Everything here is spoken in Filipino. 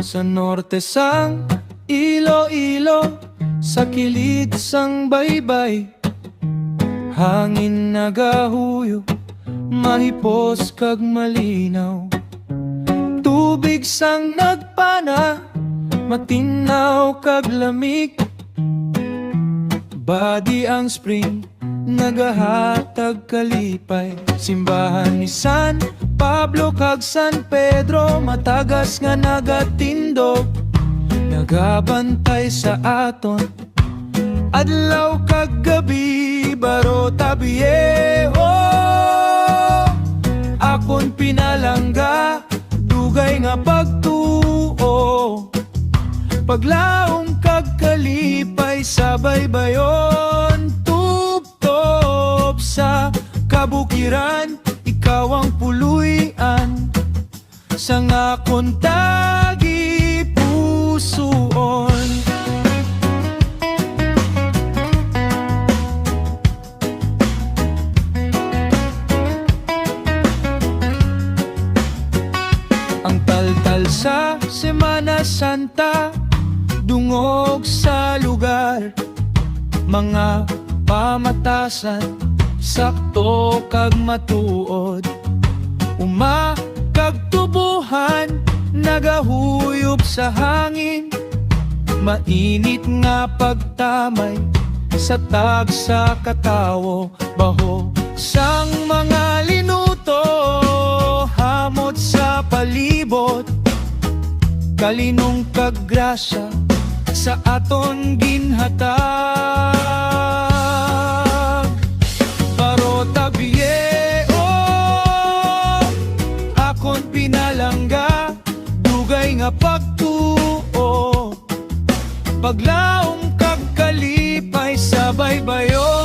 Sa norte sang Iloilo, sa kilid sang baybay, hangin nagahuyo, mahipos kag malinaw. Tubig sang nagpana, matinaw kag lamig. Badi ang spring, nagahatag kalipay. Simbahan ni San Pablo kag San Pedro, matagas nga nagatindog, nagabantay sa aton adlaw kag gabi. Barota Viejo, akon pinalangga, dugay nga pagtuo. Paglaom kag kalipay sa baybayon, tuptop sa kabukiran, ikaw ang puluyan sa ngakon tagi pusoon. Ang taltal sa Semana Santa, dungog sa lugar, mga pamatasan, sakto kag matuod. Uma kag tubuhan, nagahuyop sa hangin, mainit nga pagtamay sa tag sa katawo. Baho sang mga linuto, hamot sa palibot, kalinong kag grasya sa aton ginhatag. Barota Viejo, akon pinalangga, dugay nga pagtuo. Paglaom kag kalipay sa baybayon,